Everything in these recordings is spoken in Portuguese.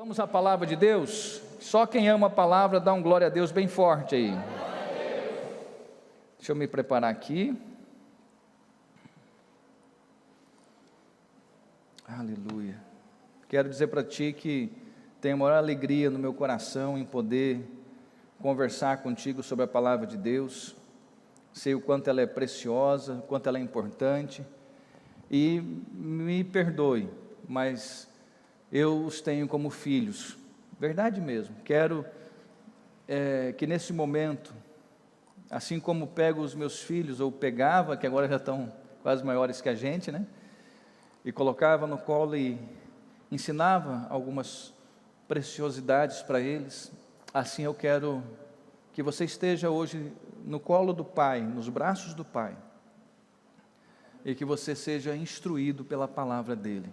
Vamos à palavra de Deus? Só quem ama a palavra dá um glória a Deus bem forte aí. Deixa eu me preparar aqui. Aleluia. Quero dizer para ti que tenho a maior alegria no meu coração em poder conversar contigo sobre a palavra de Deus. Sei o quanto ela é preciosa, o quanto ela é importante. E me perdoe, mas eu os tenho como filhos, verdade mesmo. Quero que nesse momento, assim como pego os meus filhos, ou pegava, que agora já estão quase maiores que a gente, né? E colocava no colo e ensinava algumas preciosidades para eles. Assim eu quero que você esteja hoje no colo do Pai, nos braços do Pai, e que você seja instruído pela palavra dEle,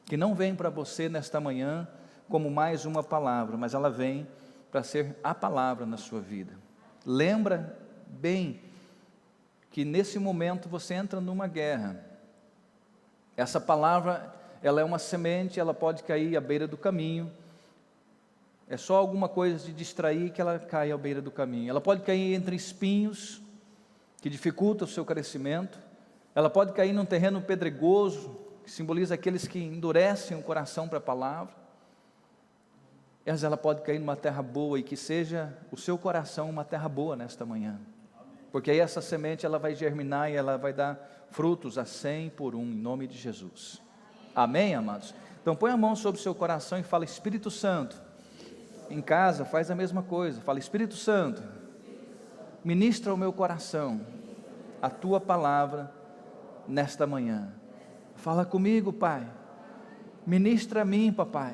que não vem para você nesta manhã como mais uma palavra, mas ela vem para ser a palavra na sua vida. Lembra bem que nesse momento você entra numa guerra. Essa palavra, ela é uma semente, ela pode cair à beira do caminho. É só alguma coisa de distrair que ela cai à beira do caminho. Ela pode cair entre espinhos, que dificulta o seu crescimento. Ela pode cair num terreno pedregoso, que simboliza aqueles que endurecem o coração para a palavra. Mas ela pode cair numa terra boa, e que seja o seu coração uma terra boa nesta manhã. Porque aí essa semente ela vai germinar e ela vai dar frutos a 100 por 1, em nome de Jesus. Amém, amados? Então põe a mão sobre o seu coração e fala: Espírito Santo. Em casa faz a mesma coisa, fala: Espírito Santo, ministra ao meu coração a tua palavra nesta manhã. Fala comigo, Pai. Ministra a mim, papai.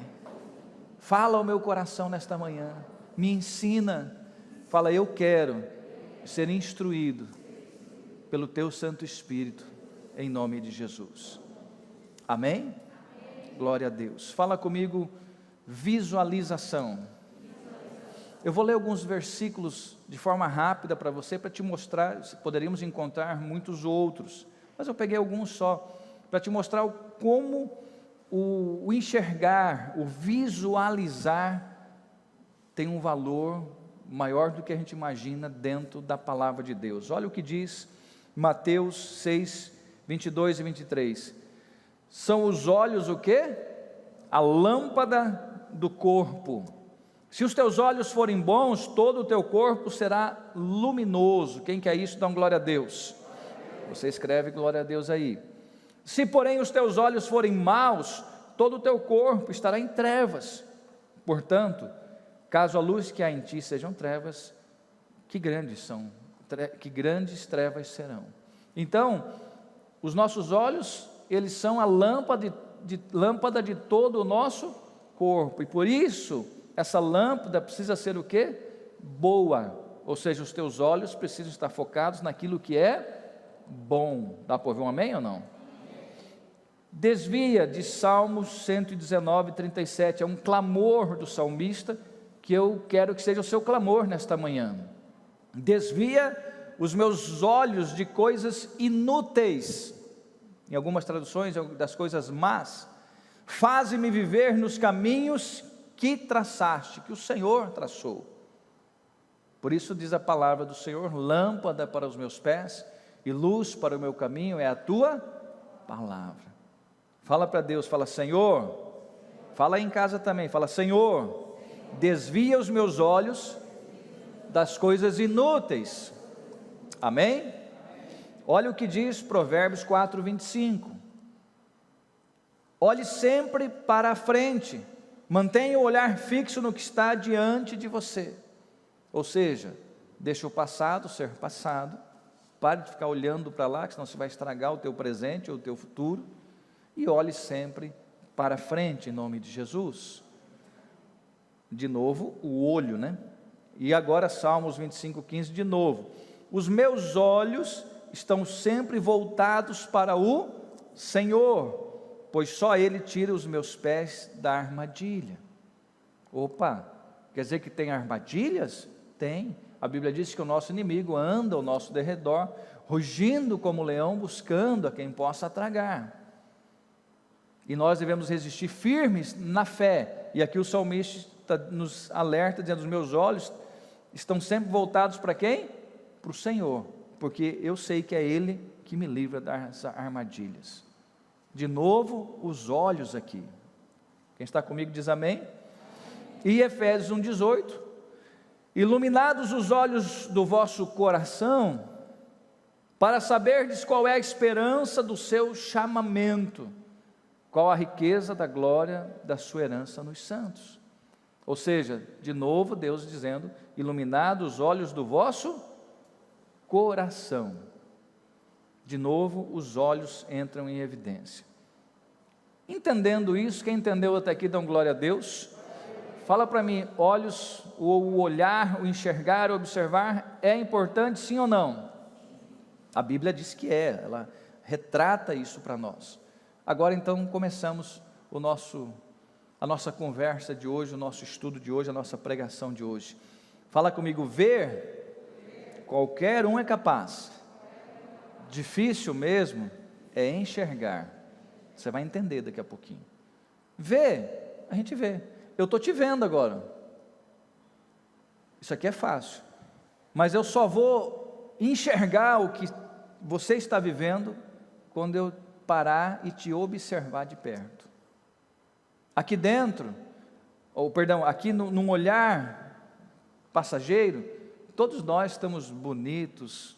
Fala ao meu coração nesta manhã. Me ensina. Fala: eu quero ser instruído pelo teu Santo Espírito, em nome de Jesus. Amém? Glória a Deus. Fala comigo, visualização. Eu vou ler alguns versículos de forma rápida para você, para te mostrar. Poderíamos encontrar muitos outros, mas eu peguei alguns só, para te mostrar como o enxergar, o visualizar, tem um valor maior do que a gente imagina dentro da palavra de Deus. Olha o que diz Mateus 6, 22 e 23. São os olhos o quê? A lâmpada do corpo. Se os teus olhos forem bons, todo o teu corpo será luminoso. Quem quer isso, dá um glória a Deus. Você escreve glória a Deus aí. Se porém os teus olhos forem maus, todo o teu corpo estará em trevas. Portanto, caso a luz que há em ti sejam trevas, que grandes trevas serão. Então, os nossos olhos, eles são a lâmpada de todo o nosso corpo, e por isso, essa lâmpada precisa ser o quê? Boa, ou seja, os teus olhos precisam estar focados naquilo que é bom. Dá para ouvir um amém ou não? Desvia de Salmos 119, 37, é um clamor do salmista, que eu quero que seja o seu clamor nesta manhã. Desvia os meus olhos de coisas inúteis, em algumas traduções, das coisas más. Faze-me viver nos caminhos que traçaste, que o Senhor traçou. Por isso diz a palavra do Senhor: lâmpada para os meus pés e luz para o meu caminho é a tua palavra. Fala para Deus, fala: Senhor, fala aí em casa também, fala: Senhor, desvia os meus olhos das coisas inúteis. Amém? Olha o que diz Provérbios 4, 25. Olhe sempre para a frente, mantenha o olhar fixo no que está diante de você. Ou seja, deixa o passado ser passado, pare de ficar olhando para lá, que senão você vai estragar o teu presente ou o teu futuro, e olhe sempre para frente, em nome de Jesus. De novo, o olho, né? E agora Salmos 25, 15 de novo. Os meus olhos estão sempre voltados para o Senhor, pois só Ele tira os meus pés da armadilha. Opa, quer dizer que tem armadilhas? Tem. A Bíblia diz que o nosso inimigo anda ao nosso derredor, rugindo como leão, buscando a quem possa tragar. E nós devemos resistir firmes na fé, E aqui o salmista nos alerta, dizendo: os meus olhos estão sempre voltados para quem? Para o Senhor, porque eu sei que é Ele que me livra das armadilhas. De novo, os olhos aqui. Quem está comigo diz amém. E Efésios 1,18: iluminados os olhos do vosso coração, para saberdes qual é a esperança do seu chamamento, qual a riqueza da glória da sua herança nos santos. Ou seja, de novo Deus dizendo: iluminados os olhos do vosso coração. De novo os olhos entram em evidência. Entendendo isso, quem entendeu até aqui, dão glória a Deus. Fala para mim, olhos, o olhar, o enxergar, o observar, é importante sim ou não? A Bíblia diz que é, ela retrata isso para nós. Agora então começamos a nossa conversa de hoje, o nosso estudo de hoje, a nossa pregação de hoje. Fala comigo: ver, qualquer um é capaz. Difícil mesmo é enxergar. Você vai entender daqui a pouquinho. Ver, a gente vê. Eu estou te vendo agora. Isso aqui é fácil. Mas eu só vou enxergar o que você está vivendo quando eu parar e te observar de perto. Aqui dentro, aqui num olhar passageiro, todos nós estamos bonitos,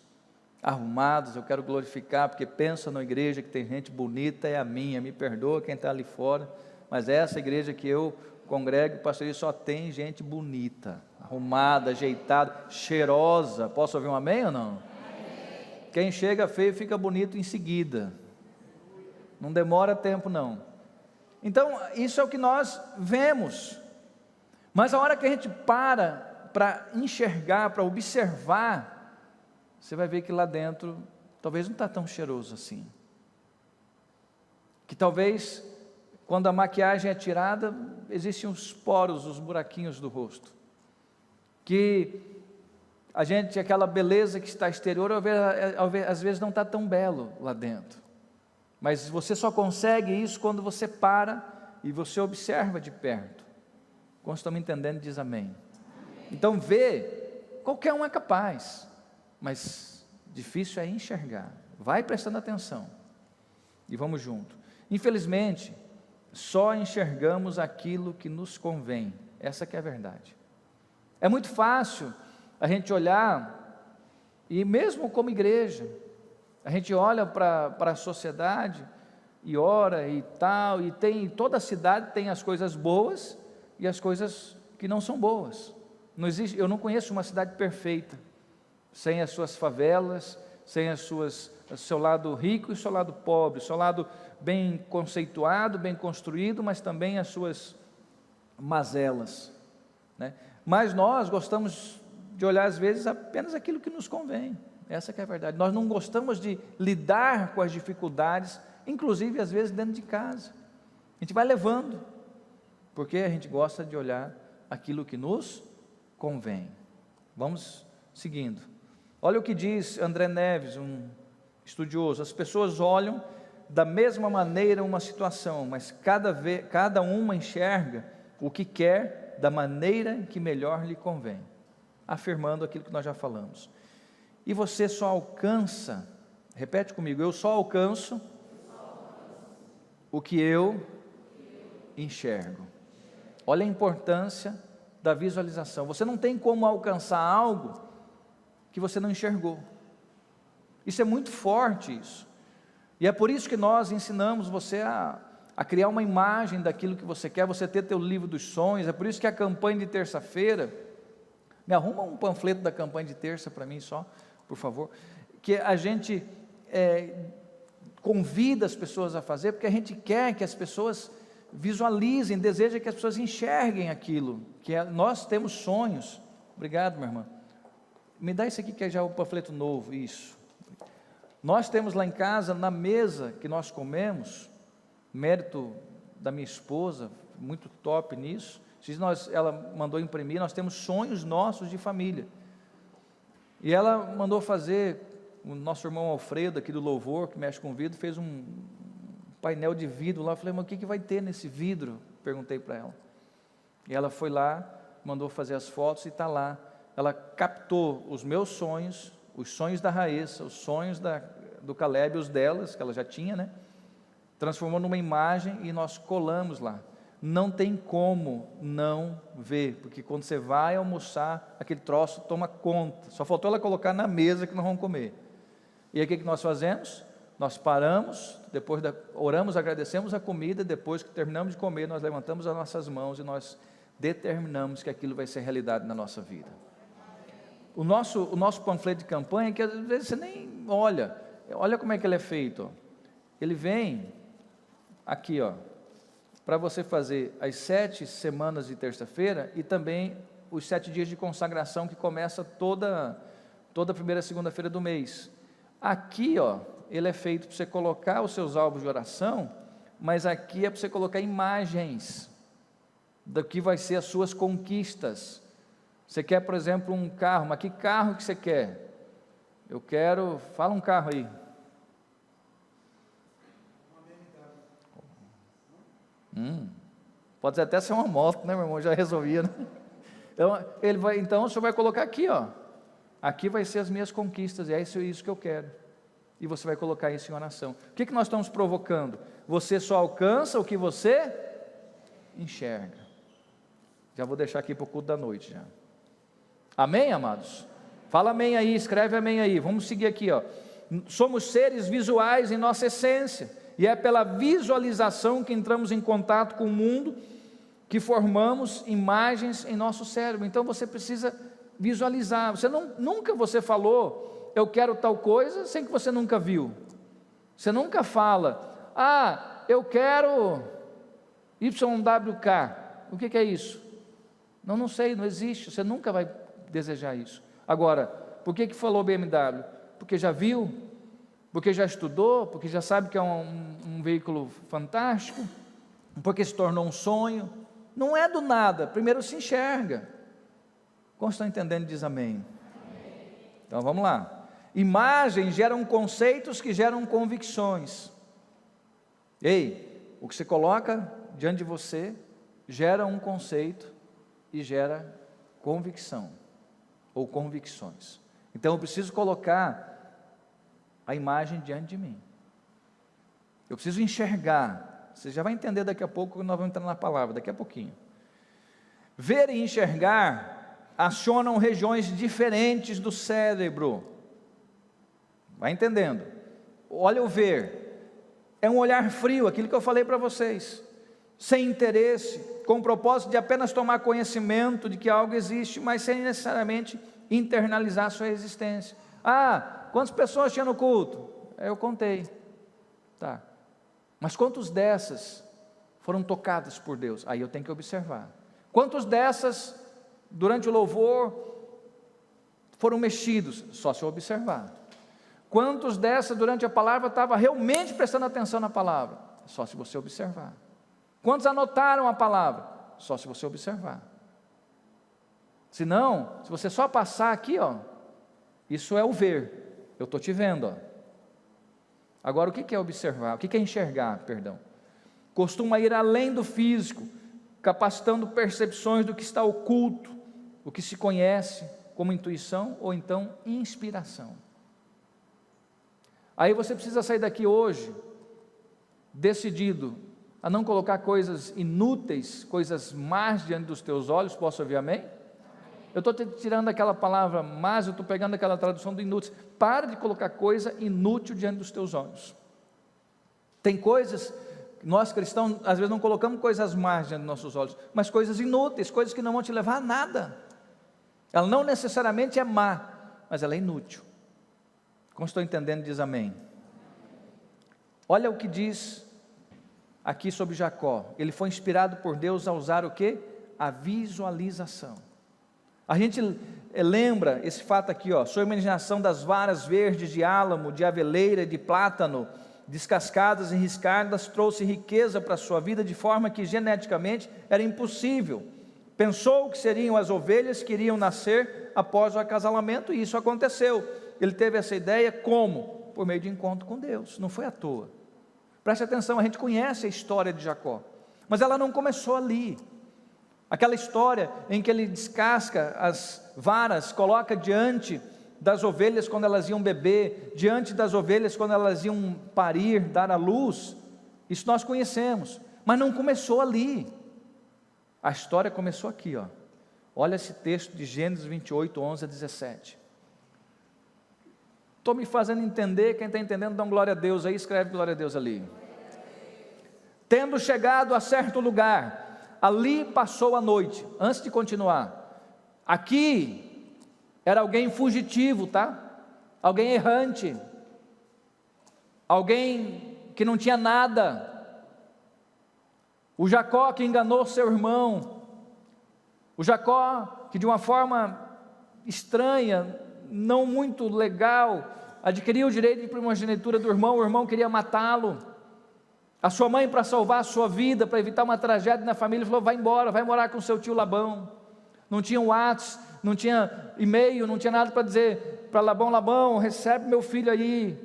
arrumados. Eu quero glorificar, porque pensa na igreja que tem gente bonita, é a minha, me perdoa quem está ali fora, mas essa igreja que eu congrego, pastor, só tem gente bonita, arrumada, ajeitada, cheirosa. Posso ouvir um amém ou não? Amém. Quem chega feio fica bonito em seguida, não demora tempo não. Então isso é o que nós vemos, mas a hora que a gente para enxergar, para observar, você vai ver que lá dentro talvez não está tão cheiroso assim, que talvez quando a maquiagem é tirada, existem os poros, os buraquinhos do rosto, que aquela beleza que está exterior, às vezes não está tão belo lá dentro, mas você só consegue isso quando você para e você observa de perto. Quando estamos entendendo, diz amém. Então ver, qualquer um é capaz, mas difícil é enxergar. Vai prestando atenção e vamos junto. Infelizmente, só enxergamos aquilo que nos convém. Essa que é a verdade. É muito fácil a gente olhar, e mesmo como igreja, a gente olha para a sociedade e ora e tal, e toda a cidade tem as coisas boas e as coisas que não são boas. Eu não conheço uma cidade perfeita, sem as suas favelas, sem o seu lado rico e o seu lado pobre, o seu lado bem conceituado, bem construído, mas também as suas mazelas, né? Mas nós gostamos de olhar às vezes apenas aquilo que nos convém. Essa que é a verdade. Nós não gostamos de lidar com as dificuldades, inclusive às vezes dentro de casa. A gente vai levando, porque a gente gosta de olhar aquilo que nos convém. Vamos seguindo. Olha o que diz André Neves, um estudioso: as pessoas olham da mesma maneira uma situação, mas cada uma enxerga o que quer da maneira que melhor lhe convém, afirmando aquilo que nós já falamos. E você só alcança, repete comigo, eu só alcanço o que eu enxergo. Olha a importância da visualização. Você não tem como alcançar algo que você não enxergou. Isso é muito forte isso. E é por isso que nós ensinamos você a criar uma imagem daquilo que você quer, você ter teu livro dos sonhos. É por isso que a campanha de terça-feira, me arruma um panfleto da campanha de terça para mim só, por favor, que a gente convida as pessoas a fazer, porque a gente quer que as pessoas visualizem, deseja que as pessoas enxerguem aquilo, nós temos sonhos. Obrigado, minha irmã. Me dá isso aqui que é já o panfleto novo, isso. Nós temos lá em casa, na mesa que nós comemos, mérito da minha esposa, muito top nisso, ela mandou imprimir, nós temos sonhos nossos de família, e ela mandou fazer, o nosso irmão Alfredo, aqui do Louvor, que mexe com vidro, fez um painel de vidro lá. Eu falei: mas o que vai ter nesse vidro? Perguntei para ela. E ela foi lá, mandou fazer as fotos e está lá. Ela captou os meus sonhos, os sonhos da Raíssa, os sonhos do Caleb, os delas, que ela já tinha, né? Transformou numa imagem e nós colamos lá. Não tem como não ver, porque quando você vai almoçar, aquele troço toma conta. Só faltou ela colocar na mesa que nós vamos comer. E aí o que nós fazemos? Nós paramos, depois oramos, agradecemos a comida, depois que terminamos de comer, nós levantamos as nossas mãos e nós determinamos que aquilo vai ser realidade na nossa vida. O nosso panfleto de campanha, que às vezes você nem olha como é que ele é feito. Ele vem aqui, para você fazer as 7 semanas de terça-feira e também os 7 dias de consagração que começa toda primeira segunda-feira do mês. Aqui, ele é feito para você colocar os seus alvos de oração, mas aqui é para você colocar imagens do que vai ser as suas conquistas. Você quer, por exemplo, um carro, mas que carro que você quer? Eu quero, fala um carro aí. Pode até ser uma moto, né, meu irmão? Já resolvia, né? Então o senhor vai colocar aqui, aqui vai ser as minhas conquistas, e é isso que eu quero. E você vai colocar isso em oração. O que nós estamos provocando? Você só alcança o que você enxerga. Já vou deixar aqui para o culto da noite já. Amém, amados? Fala amém aí, escreve amém aí. Vamos seguir aqui, Somos seres visuais em nossa essência, e é pela visualização que entramos em contato com o mundo, que formamos imagens em nosso cérebro. Então você precisa visualizar. Nunca você falou, eu quero tal coisa, sem que você nunca viu. Você nunca fala, eu quero YWK. O que é isso? Não sei, não existe. Você nunca vai desejar isso. Agora, por que falou BMW? Porque já viu, porque já estudou, porque já sabe que é um veículo fantástico, porque se tornou um sonho. Não é do nada, primeiro se enxerga. Como estão entendendo, diz amém. Então vamos lá. Imagens geram conceitos que geram convicções. O que você coloca diante de você gera um conceito e gera convicção ou convicções. Então eu preciso colocar a imagem diante de mim. Eu preciso enxergar. Você já vai entender daqui a pouco, nós vamos entrar na palavra, daqui a pouquinho. Ver e enxergar acionam regiões diferentes do cérebro. Vai entendendo? Olha o ver. É um olhar frio, aquilo que eu falei para vocês. Sem interesse, com o propósito de apenas tomar conhecimento de que algo existe, mas sem necessariamente internalizar a sua existência. Quantas pessoas tinha no culto? Eu contei. Tá. Mas quantos dessas foram tocadas por Deus? Aí eu tenho que observar. Quantos dessas, durante o louvor, foram mexidos? Só se eu observar. Quantos dessas, durante a palavra, estava realmente prestando atenção na palavra? Só se você observar. Quantos anotaram a palavra? Só se você observar. Se não, se você só passar aqui, isso é o ver. Eu estou te vendo, Agora, o que é observar? O que é enxergar, perdão? Costuma ir além do físico, capacitando percepções do que está oculto, o que se conhece como intuição ou então inspiração. Aí você precisa sair daqui hoje, decidido a não colocar coisas inúteis, coisas más diante dos teus olhos. Posso ouvir amém? Eu estou tirando aquela palavra mas, eu estou pegando aquela tradução do inútil. Para de colocar coisa inútil diante dos teus olhos. Tem coisas, nós cristãos, às vezes não colocamos coisas más diante dos nossos olhos, mas coisas inúteis, coisas que não vão te levar a nada. Ela não necessariamente é má, mas ela é inútil. Como estou entendendo, diz amém. Olha o que diz aqui sobre Jacó. Ele foi inspirado por Deus a usar o quê? A visualização. A gente lembra esse fato aqui, sua imaginação das varas verdes de álamo, de aveleira, de plátano, descascadas e riscadas, trouxe riqueza para a sua vida, de forma que geneticamente era impossível. Pensou que seriam as ovelhas que iriam nascer após o acasalamento, e isso aconteceu. Ele teve essa ideia como? Por meio de encontro com Deus, não foi à toa. Preste atenção, a gente conhece a história de Jacó, mas ela não começou ali. Aquela história em que ele descasca as varas, coloca diante das ovelhas quando elas iam beber, diante das ovelhas quando elas iam parir, dar à luz, isso nós conhecemos, mas não começou ali, a história começou aqui, ó. Olha esse texto de Gênesis 28, 11 a 17, estou me fazendo entender, quem está entendendo dá um glória a Deus aí, escreve glória a Deus ali. Tendo chegado a certo lugar, ali passou a noite. Antes de continuar, aqui era alguém fugitivo, tá? Alguém errante, alguém que não tinha nada, o Jacó que enganou seu irmão, o Jacó que de uma forma estranha, não muito legal, adquiriu o direito de primogenitura do irmão, o irmão queria matá-lo, a sua mãe, para salvar a sua vida, para evitar uma tragédia na família, falou: vai embora, vai morar com seu tio Labão. Não tinha WhatsApp, não tinha e-mail, não tinha nada para dizer para Labão: Labão, recebe meu filho aí.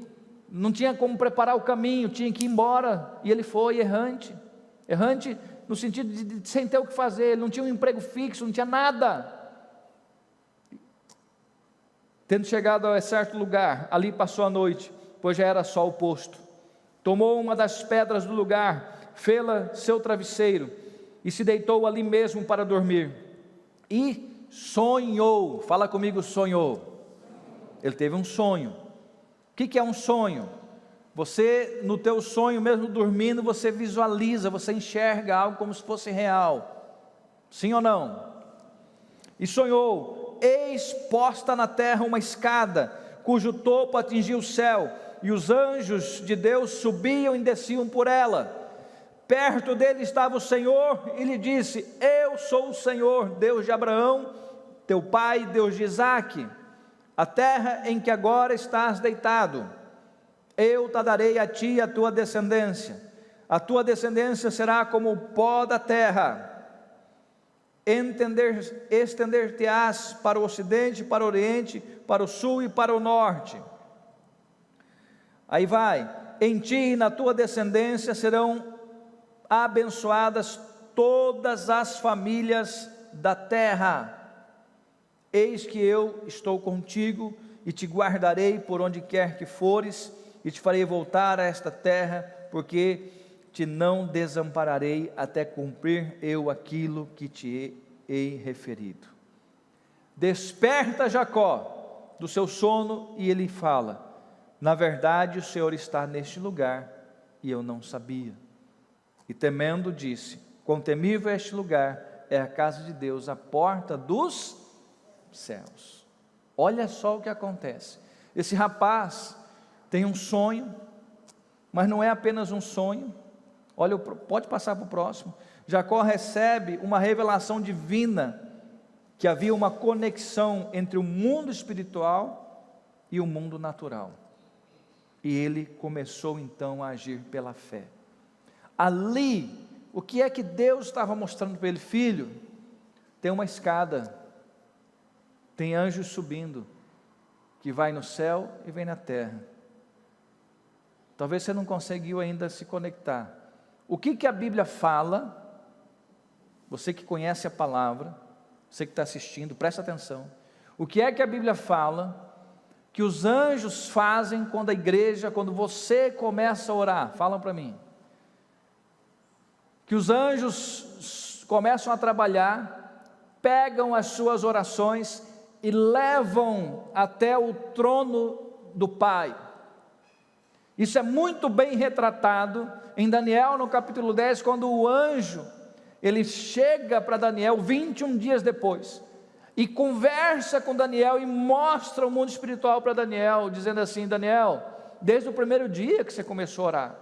Não tinha como preparar o caminho, tinha que ir embora, e ele foi errante, errante no sentido de sem ter o que fazer, ele não tinha um emprego fixo, não tinha nada. Tendo chegado a certo lugar, ali passou a noite, pois já era sol posto. Tomou uma das pedras do lugar, fê-la seu travesseiro, e se deitou ali mesmo para dormir. E sonhou, fala comigo, sonhou. Ele teve um sonho. O que é um sonho? Você, no teu sonho, mesmo dormindo, você visualiza, você enxerga algo como se fosse real. Sim ou não? E sonhou: eis posta na terra uma escada, cujo topo atingia o céu, e os anjos de Deus subiam e desciam por ela. Perto dele estava o Senhor, e lhe disse: eu sou o Senhor, Deus de Abraão, teu pai, Deus de Isaque. A terra em que agora estás deitado, eu te darei a ti e a tua descendência. A tua descendência será como o pó da terra. Estender-te-ás para o ocidente, para o oriente, para o sul e para o norte. Aí vai: em ti e na tua descendência serão abençoadas todas as famílias da terra. Eis que eu estou contigo e te guardarei por onde quer que fores, e te farei voltar a esta terra, porque te não desampararei até cumprir eu aquilo que te hei referido. Desperta Jacó do seu sono, e ele fala: na verdade o Senhor está neste lugar, e eu não sabia. E temendo disse: quão temível é este lugar, é a casa de Deus, a porta dos céus. Olha só o que acontece. Esse rapaz tem um sonho, mas não é apenas um sonho. Olha, pode passar para o próximo. Jacó recebe uma revelação divina, que havia uma conexão entre o mundo espiritual e o mundo natural, e ele começou então a agir pela fé. Ali, o que é que Deus estava mostrando para ele? Filho, tem uma escada, tem anjos subindo, que vai no céu e vem na terra. Talvez você não conseguiu ainda se conectar. O que a Bíblia fala? Você que conhece a palavra, você que está assistindo, presta atenção. O que é que a Bíblia fala que os anjos fazem quando a igreja, quando você começa a orar? Falam para mim. Que os anjos começam a trabalhar, pegam as suas orações e levam até o trono do Pai. Isso é muito bem retratado em Daniel, no capítulo 10, quando o anjo, ele chega para Daniel 21 dias depois, e conversa com Daniel, e mostra o mundo espiritual para Daniel, dizendo assim: Daniel, desde o primeiro dia que você começou a orar,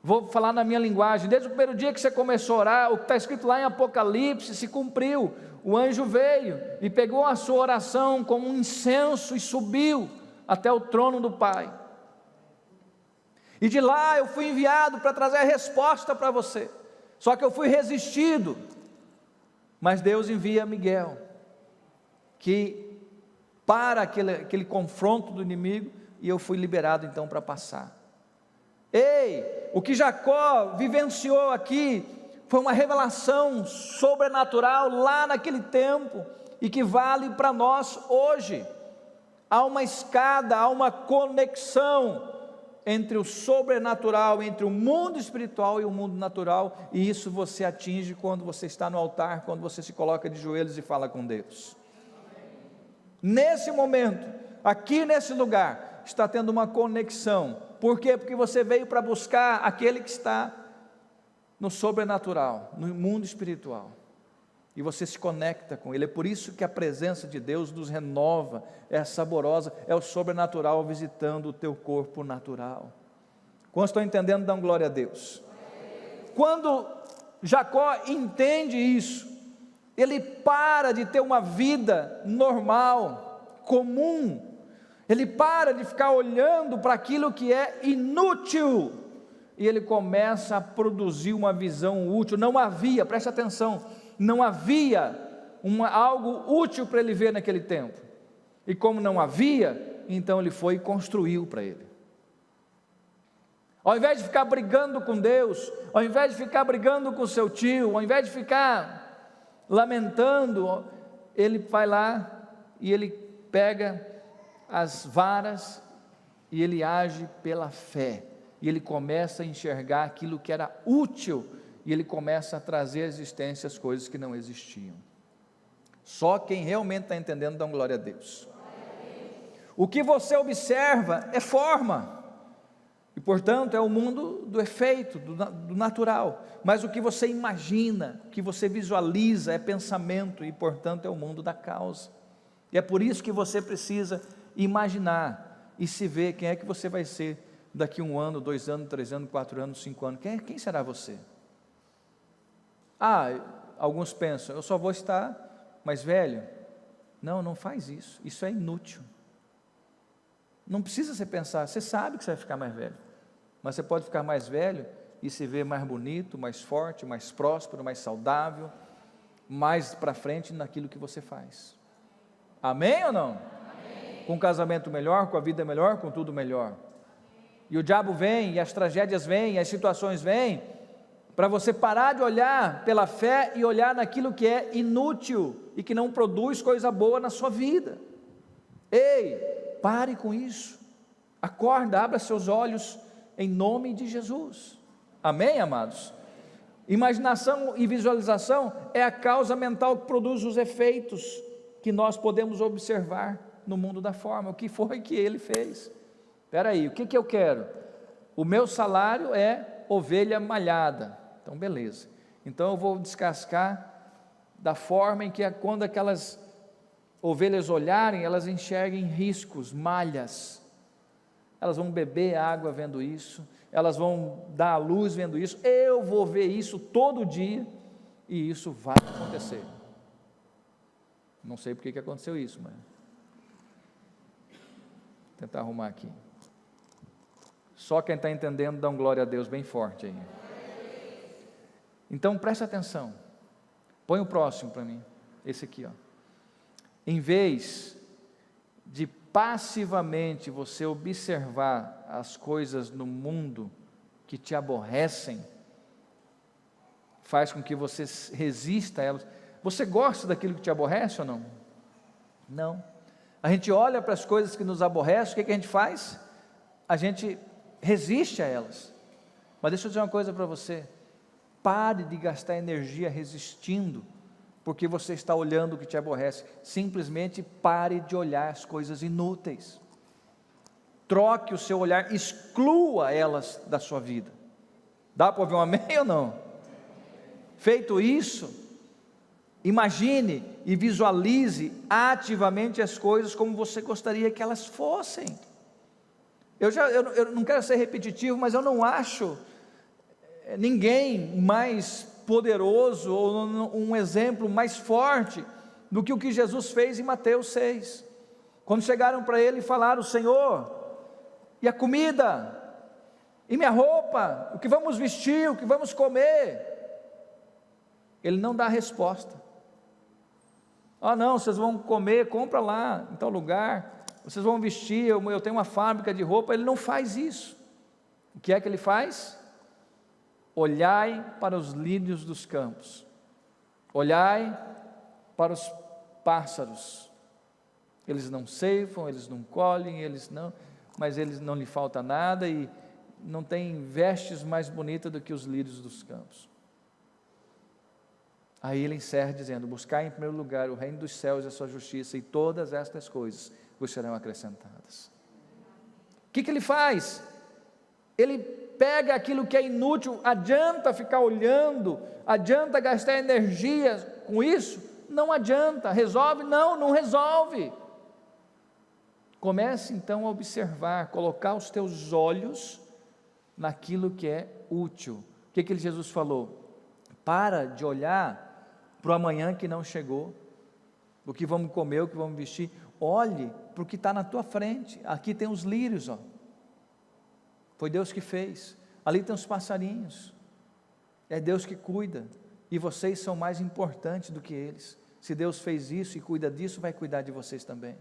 vou falar na minha linguagem, desde o primeiro dia que você começou a orar, o que está escrito lá em Apocalipse se cumpriu. O anjo veio e pegou a sua oração como um incenso e subiu até o trono do Pai. E de lá eu fui enviado para trazer a resposta para você, só que eu fui resistido. Mas Deus envia Miguel, que para aquele confronto do inimigo, e eu fui liberado então para passar. Ei, o que Jacó vivenciou aqui foi uma revelação sobrenatural lá naquele tempo, e que vale para nós hoje. Há uma escada, há uma conexão entre o sobrenatural, entre o mundo espiritual e o mundo natural, e isso você atinge quando você está no altar, quando você se coloca de joelhos e fala com Deus. Nesse momento, aqui nesse lugar, está tendo uma conexão. Por quê? Porque você veio para buscar aquele que está no sobrenatural, no mundo espiritual, e você se conecta com ele. É por isso que a presença de Deus nos renova, é saborosa, é o sobrenatural visitando o teu corpo natural. Quando estão entendendo, dão glória a Deus. Quando Jacó entende isso, ele para de ter uma vida normal, comum, ele para de ficar olhando para aquilo que é inútil, e ele começa a produzir uma visão útil. Não havia, preste atenção, não havia algo útil para ele ver naquele tempo, e como não havia, então ele foi e construiu para ele. Ao invés de ficar brigando com Deus, ao invés de ficar brigando com seu tio, ao invés de ficar lamentando, ele vai lá e ele pega as varas e ele age pela fé, e ele começa a enxergar aquilo que era útil, e ele começa a trazer à existência as coisas que não existiam. Só quem realmente está entendendo, dá glória a Deus. O que você observa é forma, e portanto é o mundo do efeito, do natural, mas o que você imagina, o que você visualiza é pensamento, e portanto é o mundo da causa. E é por isso que você precisa imaginar e se ver quem é que você vai ser daqui 1 ano, 2 anos, 3 anos, 4 anos, 5 anos. Quem será você? Alguns pensam, eu só vou estar mais velho. Não, não faz isso, isso é inútil. Não precisa você pensar, você sabe que você vai ficar mais velho, mas você pode ficar mais velho e se ver mais bonito, mais forte, mais próspero, mais saudável, mais para frente naquilo que você faz. Amém ou não? Amém. Com um casamento melhor, com a vida melhor, com tudo melhor. E o diabo vem, e as tragédias vêm, e as situações vêm, para você parar de olhar pela fé e olhar naquilo que é inútil e que não produz coisa boa na sua vida. Ei, pare com isso, acorda, abra seus olhos em nome de Jesus. Amém, amados? Imaginação e visualização é a causa mental que produz os efeitos que nós podemos observar no mundo da forma. O que foi que ele fez? Espera aí, o que eu quero? O meu salário é ovelha malhada. Então beleza, então eu vou descascar da forma em que quando aquelas ovelhas olharem, elas enxerguem riscos, malhas, elas vão beber água vendo isso, elas vão dar à luz vendo isso, eu vou ver isso todo dia, e isso vai acontecer. Não sei porque que aconteceu isso, mas vou tentar arrumar aqui. Só quem está entendendo, dá glória a Deus bem forte aí. Então preste atenção, põe o próximo para mim, esse aqui, ó. Em vez de passivamente você observar as coisas no mundo que te aborrecem, faz com que você resista a elas. Você gosta daquilo que te aborrece ou não? Não. A gente olha para as coisas que nos aborrecem, o que a gente faz? A gente resiste a elas. Mas deixa eu dizer uma coisa para você, pare de gastar energia resistindo, porque você está olhando o que te aborrece. Simplesmente pare de olhar as coisas inúteis, troque o seu olhar, exclua elas da sua vida. Dá para ouvir um amém ou não? Feito isso, imagine e visualize ativamente as coisas como você gostaria que elas fossem. Eu não quero ser repetitivo, mas eu não acho ninguém mais poderoso ou um exemplo mais forte do que o que Jesus fez em Mateus 6, quando chegaram para ele e falaram: Senhor, e a comida? E minha roupa? O que vamos vestir? O que vamos comer? Ele não dá a resposta. Não, vocês vão comer, compra lá em tal lugar, vocês vão vestir, eu tenho uma fábrica de roupa. Ele não faz isso. O que é que ele faz? olhai para os lírios dos campos, olhai para os pássaros, eles não ceifam, eles não colhem, mas eles não lhe falta nada, e não tem vestes mais bonitas do que os lírios dos campos. Aí ele encerra dizendo: buscai em primeiro lugar o reino dos céus e a sua justiça, e todas estas coisas vos serão acrescentadas. O que ele faz? Ele pega aquilo que é inútil. Adianta ficar olhando? Adianta gastar energia com isso? Não adianta. Resolve? Não resolve. Comece então a observar, colocar os teus olhos naquilo que é útil. O que Jesus falou? Para de olhar para o amanhã que não chegou, o que vamos comer, o que vamos vestir. Olhe para o que está na tua frente. Aqui tem os lírios, ó. Foi Deus que fez. Ali tem os passarinhos. É Deus que cuida. E vocês são mais importantes do que eles. Se Deus fez isso e cuida disso, vai cuidar de vocês também.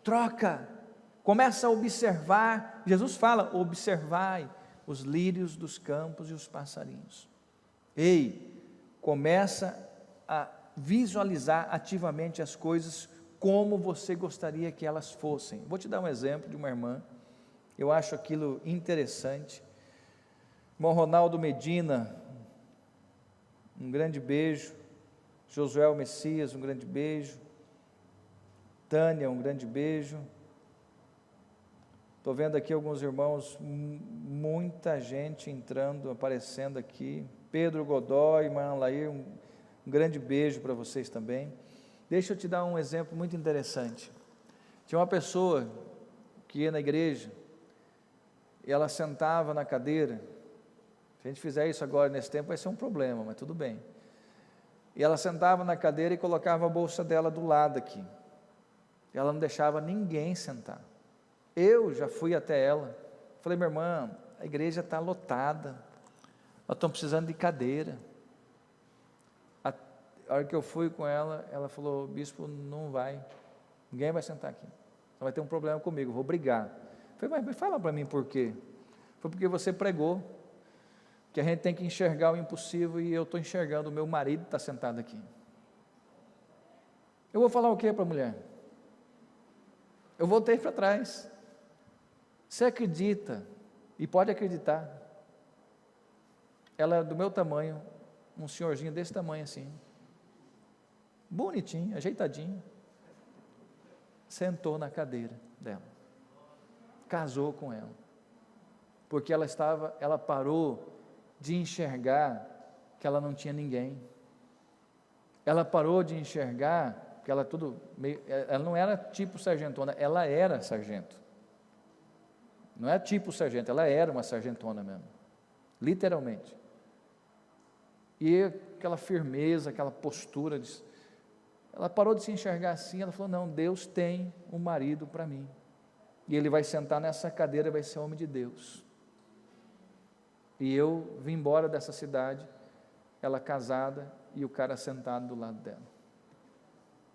Troca. Começa a observar. Jesus fala: observai os lírios dos campos e os passarinhos. Ei, começa a visualizar ativamente as coisas como você gostaria que elas fossem. Vou te dar um exemplo de uma irmã. Eu acho aquilo interessante. Irmão Ronaldo Medina, um grande beijo. Josué Messias, um grande beijo. Tânia, um grande beijo. Estou vendo aqui alguns irmãos, muita gente entrando, aparecendo aqui. Pedro Godoy, irmã Lair, um grande beijo para vocês também. Deixa eu te dar um exemplo muito interessante. Tinha uma pessoa que ia na igreja, e ela sentava na cadeira. Se a gente fizer isso agora nesse tempo vai ser um problema, mas tudo bem. E ela sentava na cadeira e colocava a bolsa dela do lado aqui. Ela não deixava ninguém sentar. Eu já fui até ela, falei: minha irmã, a igreja está lotada, nós estamos precisando de cadeira. A hora que eu fui com ela, ela falou: bispo, não vai, ninguém vai sentar aqui, só vai ter um problema comigo, vou brigar. Eu falei: mas fala para mim por quê? Foi porque você pregou, que a gente tem que enxergar o impossível, e eu estou enxergando, o meu marido está sentado aqui. Eu vou falar o que para a mulher? Eu voltei para trás. Você acredita, e pode acreditar, ela é do meu tamanho, um senhorzinho desse tamanho assim, bonitinho, ajeitadinho, sentou na cadeira dela, casou com ela, porque ela parou de enxergar que ela não tinha ninguém, ela parou de enxergar que ela ela não era tipo sargentona, ela era sargento. Não é tipo sargento, ela era uma sargentona mesmo, literalmente. E aquela firmeza, aquela postura, ela parou de se enxergar assim. Ela falou: não, Deus tem um marido para mim, e ele vai sentar nessa cadeira, vai ser homem de Deus. E eu vim embora dessa cidade, ela casada e o cara sentado do lado dela.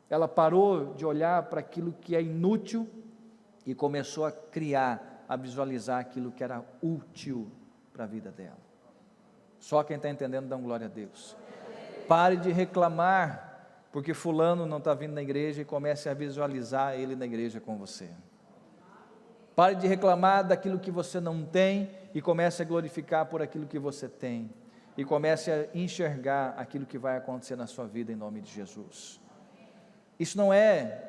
Ela parou de olhar para aquilo que é inútil e começou a criar, a visualizar aquilo que era útil para a vida dela. Só quem está entendendo, dá glória a Deus. Pare de reclamar porque fulano não está vindo na igreja, e comece a visualizar ele na igreja com você. Pare de reclamar daquilo que você não tem e comece a glorificar por aquilo que você tem, e comece a enxergar aquilo que vai acontecer na sua vida em nome de Jesus. Isso não é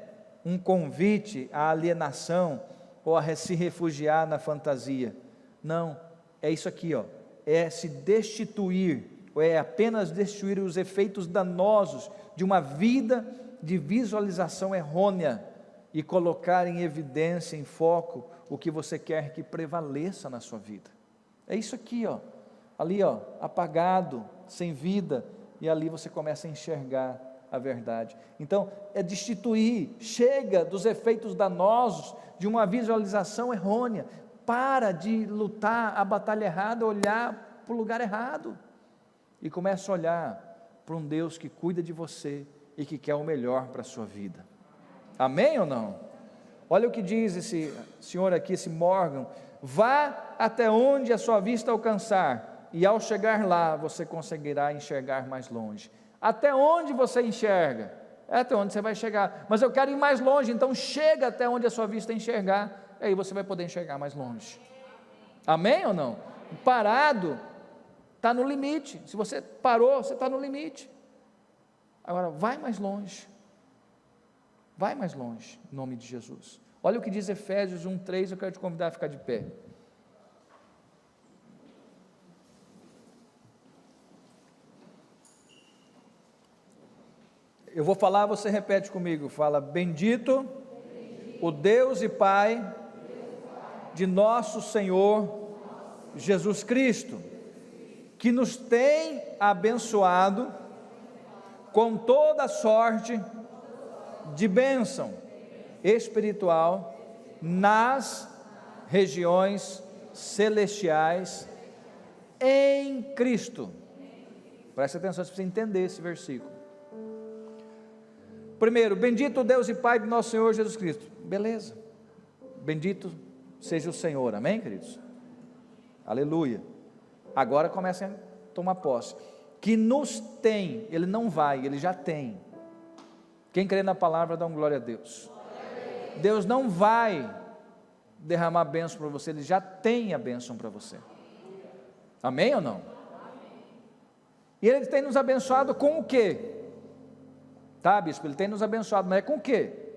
um convite à alienação ou a se refugiar na fantasia. Não, é isso aqui, ó. É se destituir, ou é apenas destituir os efeitos danosos de uma vida de visualização errônea e colocar em evidência, em foco, o que você quer que prevaleça na sua vida. É isso aqui, ó. Ali, ó, apagado, sem vida, e ali você começa a enxergar a verdade. Então, é destituir, chega dos efeitos danosos de uma visualização errônea. Para de lutar a batalha errada, olhar para o lugar errado, e começa a olhar para um Deus que cuida de você e que quer o melhor para a sua vida. Amém ou não? Olha o que diz esse senhor aqui, esse Morgan: vá até onde a sua vista alcançar, e ao chegar lá, você conseguirá enxergar mais longe. Até onde você enxerga? É até onde você vai chegar. Mas eu quero ir mais longe, então chega até onde a sua vista enxergar, e aí você vai poder enxergar mais longe. Amém ou não? Parado, está no limite. Se você parou, você está no limite. Agora, vai mais longe. Vai mais longe, em nome de Jesus. Olha o que diz Efésios 1:3, eu quero te convidar a ficar de pé. Eu vou falar, você repete comigo, fala: bendito o Deus e Pai de nosso Senhor Jesus Cristo, que nos tem abençoado com toda sorte de bênção espiritual nas regiões celestiais em Cristo. Preste atenção, você precisa entender esse versículo. Primeiro, bendito Deus e Pai de nosso Senhor Jesus Cristo. Beleza, bendito seja o Senhor, amém, queridos? Aleluia. Agora comecem a tomar posse. Que nos tem, ele não vai, ele já tem. Quem crê na palavra, dá glória a Deus. Deus não vai derramar bênção para você, ele já tem a bênção para você. Amém ou não? E ele tem nos abençoado com o quê? Tá, bispo, ele tem nos abençoado, mas é com o quê?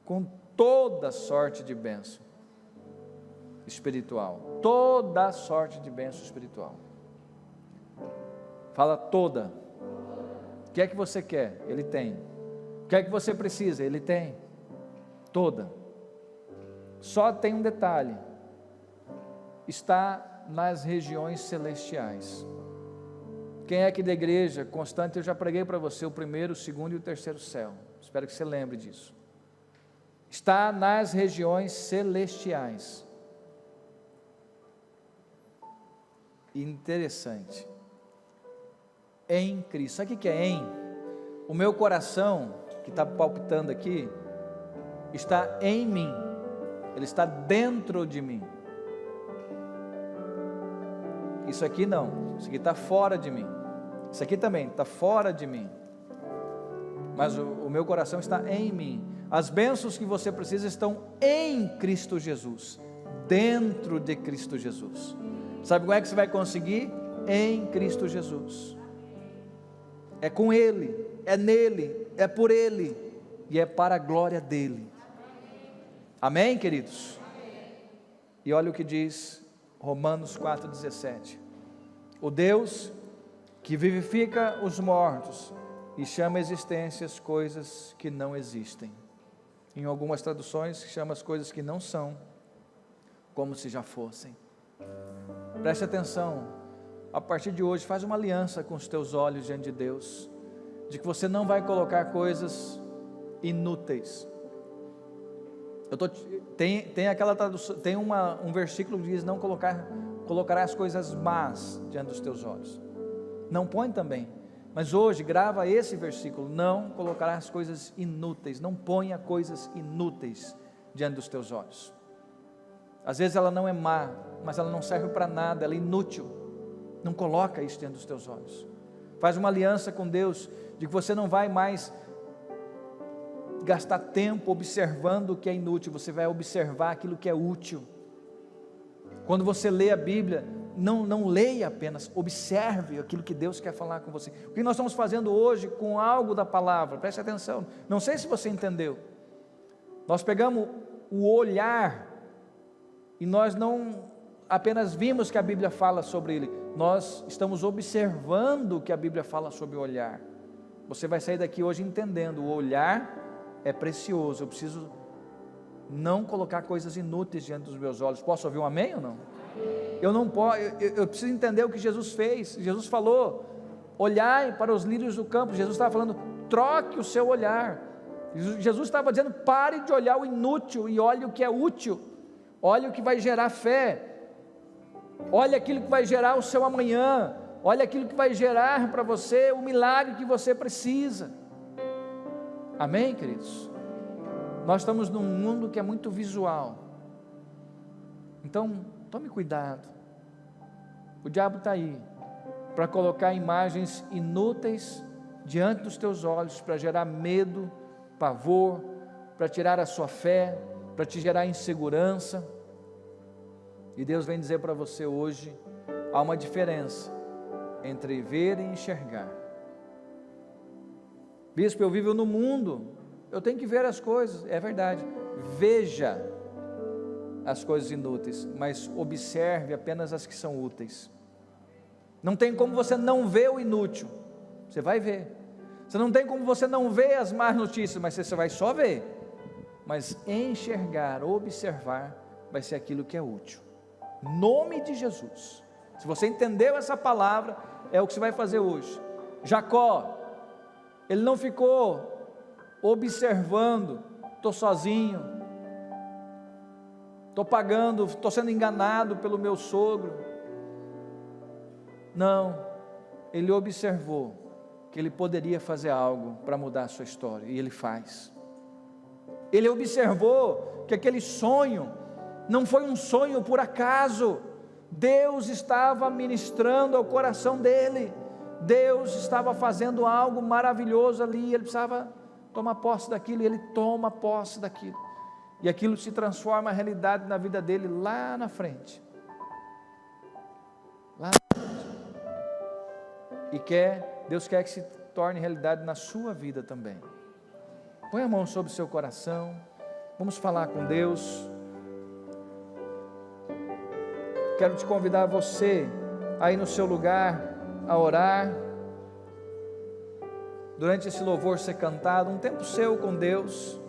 Com toda sorte de bênção espiritual. Toda sorte de bênção espiritual. Fala toda. O que é que você quer? Ele tem. O que é que você precisa? Ele tem. Toda. Só tem um detalhe: está nas regiões celestiais. Quem é aqui da igreja constante? Eu já preguei para você o primeiro, o segundo e o terceiro céu. Espero que você lembre disso. Está nas regiões celestiais. Interessante. Em Cristo. Sabe o que é em? O meu coração, que está palpitando aqui, está em mim. Ele está dentro de mim. Isso aqui não. Isso aqui está fora de mim. Isso aqui também está fora de mim. Mas o meu coração está em mim. As bênçãos que você precisa estão em Cristo Jesus. Dentro de Cristo Jesus. Sabe como é que você vai conseguir? Em Cristo Jesus. É com Ele, é nele, é por Ele e é para a glória dEle. Amém, queridos? E olha o que diz Romanos 4,17. O Deus que vivifica os mortos e chama a existência as coisas que não existem. Em algumas traduções chama as coisas que não são, como se já fossem. Preste atenção, a partir de hoje faz uma aliança com os teus olhos diante de Deus, de que você não vai colocar coisas inúteis. Tem aquela tradução, tem um versículo que diz: não colocará as coisas más diante dos teus olhos. Não põe também, mas hoje grava esse versículo: não colocará as coisas inúteis, não ponha coisas inúteis diante dos teus olhos. Às vezes ela não é má, mas ela não serve para nada, ela é inútil. Não coloca isso diante dos teus olhos. Faz uma aliança com Deus, de que você não vai mais gastar tempo observando o que é inútil, você vai observar aquilo que é útil. Quando você lê a Bíblia, não leia apenas, observe aquilo que Deus quer falar com você. O que nós estamos fazendo hoje com algo da palavra, preste atenção, não sei se você entendeu, nós pegamos o olhar, e nós não apenas vimos que a Bíblia fala sobre ele, nós estamos observando o que a Bíblia fala sobre o olhar. Você vai sair daqui hoje entendendo, o olhar é precioso, eu preciso não colocar coisas inúteis diante dos meus olhos. Posso ouvir um amém ou não? Eu não posso, eu preciso entender o que Jesus fez. Jesus falou: olhai para os lírios do campo. Jesus estava falando: troque o seu olhar. Jesus estava dizendo: pare de olhar o inútil e olhe o que é útil. Olhe o que vai gerar fé. Olhe aquilo que vai gerar o seu amanhã. Olhe aquilo que vai gerar para você o milagre que você precisa. Amém, queridos? Nós estamos num mundo que é muito visual. Então, tome cuidado. O diabo está aí para colocar imagens inúteis diante dos teus olhos, para gerar medo, pavor, para tirar a sua fé, para te gerar insegurança. E Deus vem dizer para você hoje, há uma diferença entre ver e enxergar. Bispo, eu vivo no mundo, eu tenho que ver as coisas, é verdade, veja as coisas inúteis, mas observe apenas as que são úteis. Não tem como você não ver o inútil, você vai ver. Você não tem como você não ver as más notícias, mas você vai só ver. Mas enxergar, observar, vai ser aquilo que é útil. Nome de Jesus. Se você entendeu essa palavra, é o que você vai fazer hoje. Jacó, ele não ficou observando, estou sozinho, estou pagando, estou sendo enganado pelo meu sogro. Não, ele observou que ele poderia fazer algo para mudar a sua história, e ele faz. Ele observou que aquele sonho não foi um sonho por acaso. Deus estava ministrando ao coração dele, Deus estava fazendo algo maravilhoso ali, ele precisava tomar posse daquilo, e ele toma posse daquilo, e aquilo se transforma em realidade na vida dele lá na frente, e Deus quer que se torne realidade na sua vida também. Põe a mão sobre o seu coração, vamos falar com Deus. Quero te convidar você, aí no seu lugar, a orar, durante esse louvor ser cantado, um tempo seu com Deus.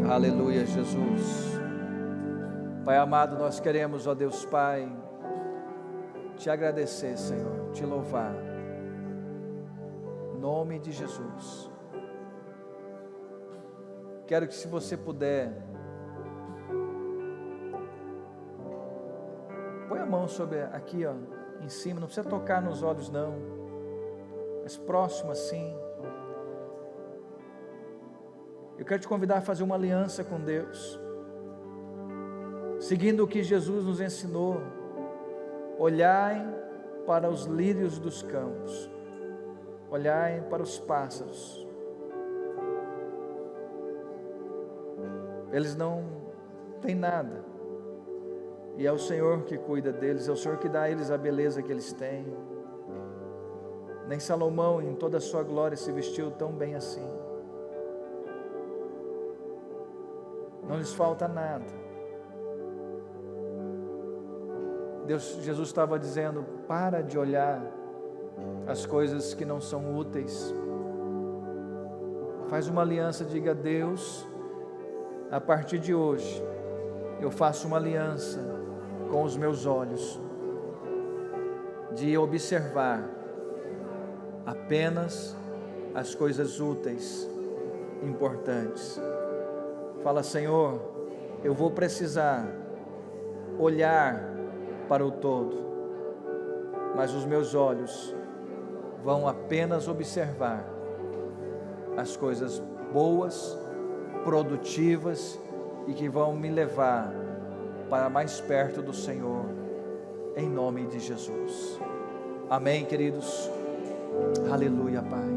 Aleluia, Jesus. Pai amado, nós queremos, ó Deus Pai, te agradecer, Senhor, te louvar, em nome de Jesus. Quero que, se você puder, põe a mão sobre aqui, ó, em cima, não precisa tocar nos olhos não, mas próximo assim. Eu quero te convidar a fazer uma aliança com Deus, seguindo o que Jesus nos ensinou. Olhai para os lírios dos campos, olhai para os pássaros, eles não têm nada, e é o Senhor que cuida deles, é o Senhor que dá a eles a beleza que eles têm. Nem Salomão em toda a sua glória se vestiu tão bem assim. Não lhes falta nada. Jesus estava dizendo: para de olhar as coisas que não são úteis. Faz uma aliança, diga: Deus, a partir de hoje, eu faço uma aliança com os meus olhos, de observar apenas as coisas úteis, importantes. Fala: Senhor, eu vou precisar olhar para o todo, mas os meus olhos vão apenas observar as coisas boas, produtivas e que vão me levar para mais perto do Senhor, em nome de Jesus. Amém, queridos? Aleluia, Pai.